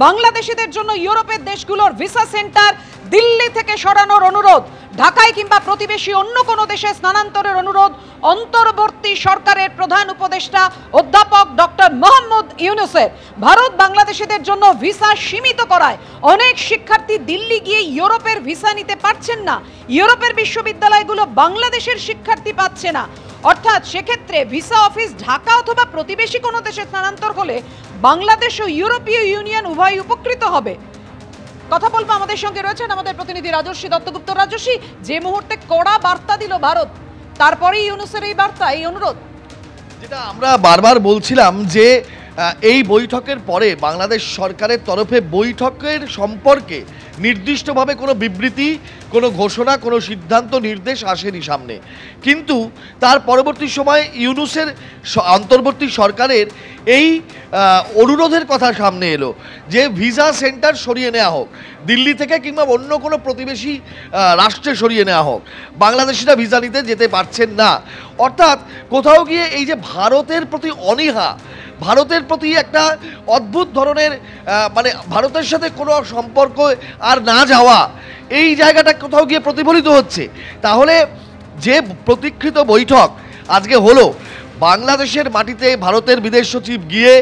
বাংলাদেশিদের জন্য ইউরোপের দেশগুলোর ভিসা সেন্টার দিল্লি থেকে সরানোর অনুরোধ, ঢাকায় কিংবা প্রতিবেশী অন্য কোনো দেশে স্থানান্তরের অনুরোধ অন্তর্বর্তী সরকারের প্রধান উপদেষ্টা অধ্যাপক ডক্টর মোহাম্মদ ইউনূসের। ভারত বাংলাদেশিদের জন্য ভিসা সীমিত করায় অনেক শিক্ষার্থী দিল্লি গিয়ে ইউরোপের ভিসা নিতে পারছেন না। ইউরোপের বিশ্ববিদ্যালয়গুলো বাংলাদেশের শিক্ষার্থী পাচ্ছে না। অর্থাৎ সেক্ষেত্রে ভিসা অফিস ঢাকা অথবা প্রতিবেশী কোনো দেশে স্থানান্তর হলে বাংলাদেশ ও ইউরোপীয় ইউনিয়ন উভয় উপকৃত হবে। কথা বলবো, আমাদের সঙ্গে রয়েছেন আমাদের প্রতিনিধি রাজস্বী দত্তগুপ্ত। রাজস্বী, যে মুহূর্তে কড়া বার্তা দিল ভারত, তারপরেই ইউনূসের এই বার্তা, এই অনুরোধ, যেটা আমরা বারবার বলছিলাম যে এই বৈঠকের পরে বাংলাদেশ সরকারের তরফে বৈঠকের সম্পর্কে নির্দিষ্টভাবে কোনো বিবৃতি, কোনো ঘোষণা, কোনো সিদ্ধান্ত নির্দেশ আসেনি সামনে। কিন্তু তার পরবর্তী সময় ইউনূসের অন্তর্বর্তী সরকারের এই অনুরোধের কথা সামনে এলো যে ভিসা সেন্টার সরিয়ে নেওয়া হোক, দিল্লি থেকে কিংবা অন্য কোনো প্রতিবেশী রাষ্ট্রে সরিয়ে নেওয়া হোক, বাংলাদেশিরা ভিসা নিতে যেতে পারছেন না। অর্থাৎ কোথাও গিয়ে এই যে ভারতের প্রতি অনীহা, ভারতের প্রতি একটা অদ্ভুত ধরনের মানে ভারতের সাথে কোনো সম্পর্ক আর না যাওয়া, এই জায়গাটা কোথাও গিয়ে প্রতিফলিত হচ্ছে। তাহলে যে প্রতীক্ষিত বৈঠক আজকে হলো, বাংলাদেশের মাটিতে ভারতের বিদেশ সচিব গিয়ে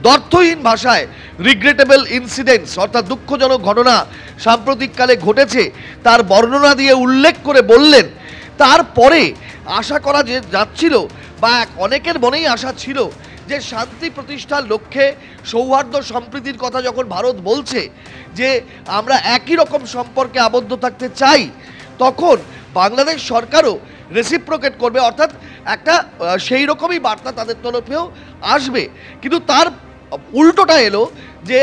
দ্ব্যর্থহীন ভাষায় রিগ্রেটেবল ইনসিডেন্টস অর্থাৎ দুঃখজনক ঘটনা সাম্প্রতিককালে ঘটেছে তার বর্ণনা দিয়ে উল্লেখ করে বললেন। তারপরে আশা করা যে যাচ্ছিল বা অনেকের মনেই আশা ছিল যে শান্তি প্রতিষ্ঠার লক্ষ্যে সৌহার্দ্য সম্প্রীতির কথা যখন ভারত বলছে যে আমরা একই রকম সম্পর্কে আবদ্ধ থাকতে চাই, তখন বাংলাদেশ সরকারও রেসিপ্রোকেট করবে, অর্থাৎ একটা সেই রকমই বার্তা তাদের তরফেও আসবে। কিন্তু তার উল্টোটা এলো যে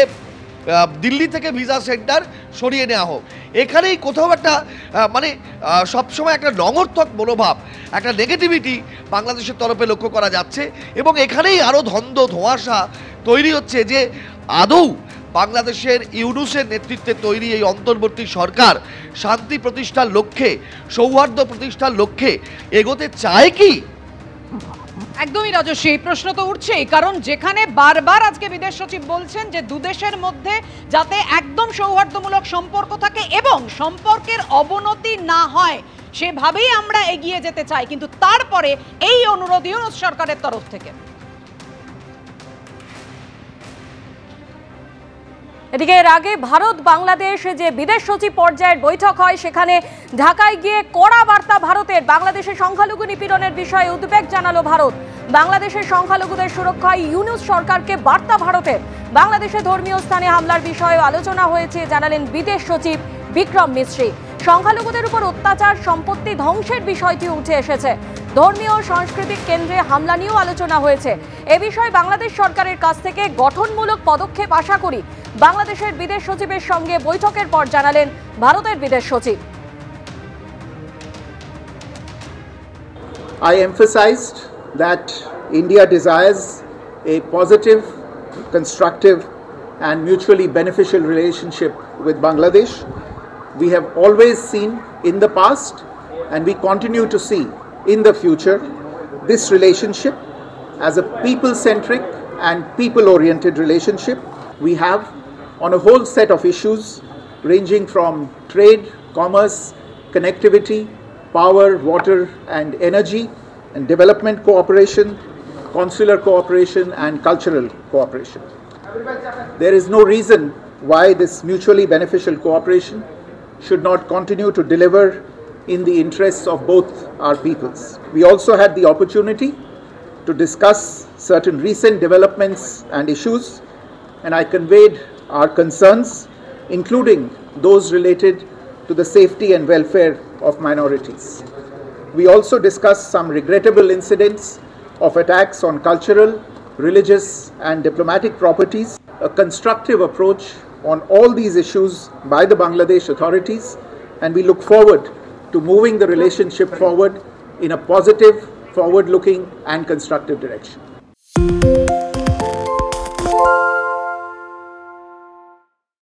দিল্লি থেকে ভিসা সেন্টার সরিয়ে নেওয়া হোক। এখানেই কোথাও একটা মানে সবসময় একটা নঙর্থক মনোভাব, একটা নেগেটিভিটি বাংলাদেশের তরফে লক্ষ্য করা যাচ্ছে এবং এখানেই আরও ধন্দ ধোঁয়াশা তৈরি হচ্ছে যে আদৌ বাংলাদেশের ইউনূসের নেতৃত্বে তৈরি এই অন্তর্বর্তী সরকার শান্তি প্রতিষ্ঠার লক্ষ্যে, সৌহার্দ্য প্রতিষ্ঠার লক্ষ্যে এগোতে চায় কি? একদমই রাজস্বী, এই প্রশ্ন তো উঠছেই, কারণ যেখানে বারবার আজকে বিদেশ সচিব বলছেন যে দুদেশের মধ্যে যাতে একদম সৌহার্দ্যমূলক সম্পর্ক থাকে এবং সম্পর্কের অবনতি না হয় সেভাবেই আমরা এগিয়ে যেতে চাই, কিন্তু তারপরে এই অনুরোধ ইউনূস সরকারের তরফ থেকে। এদিকে এর আগে ভারত বাংলাদেশ যে বিদেশ সচিব পর্যায়ের বৈঠক হয়, সেখানে ঢাকায় গিয়ে কড়া বার্তা ভারতের। বাংলাদেশের সংখ্যালঘু নিপীড়নের বিষয়ে উদ্বেগ জানালো ভারত। বাংলাদেশের সংখ্যালঘুদের সুরক্ষায় ইউনূস সরকারকে বার্তা ভারতের। বাংলাদেশে ধর্মীয় স্থানে হামলার বিষয়ে আলোচনা হয়েছে জানালেন বিদেশ সচিব বিক্রম মিশ্রি। সংখ্যালঘুদের উপর অত্যাচার, সম্পত্তি ধ্বংসের বিষয়টি উঠে এসেছে। ধর্মীয় সাংস্কৃতিক কেন্দ্রে হামলা নিয়েও আলোচনা হয়েছে। এ বিষয়ে বাংলাদেশ সরকারের কাছ থেকে গঠনমূলক পদক্ষেপ আশা করি, বাংলাদেশের বিদেশ সচিবের সঙ্গে বৈঠকের পর জানালেন ভারতের বিদেশ সচিব। I emphasized that India desires a positive, constructive and mutually beneficial relationship with Bangladesh. We have always seen in the past and we continue to see in the future this relationship as a people-centric and people-oriented relationship. We have on a whole set of issues ranging from trade, commerce, connectivity, power, water and energy, and development cooperation, consular cooperation and cultural cooperation. There is no reason why this mutually beneficial cooperation should not continue to deliver in the interests of both our peoples. We also had the opportunity to discuss certain recent developments and issues, and I conveyed our concerns, including those related to the safety and welfare of minorities. We also discussed some regrettable incidents of attacks on cultural, religious and diplomatic properties. A constructive approach on all these issues by the Bangladesh authorities, and we look forward to moving the relationship forward in a positive, forward-looking and constructive direction.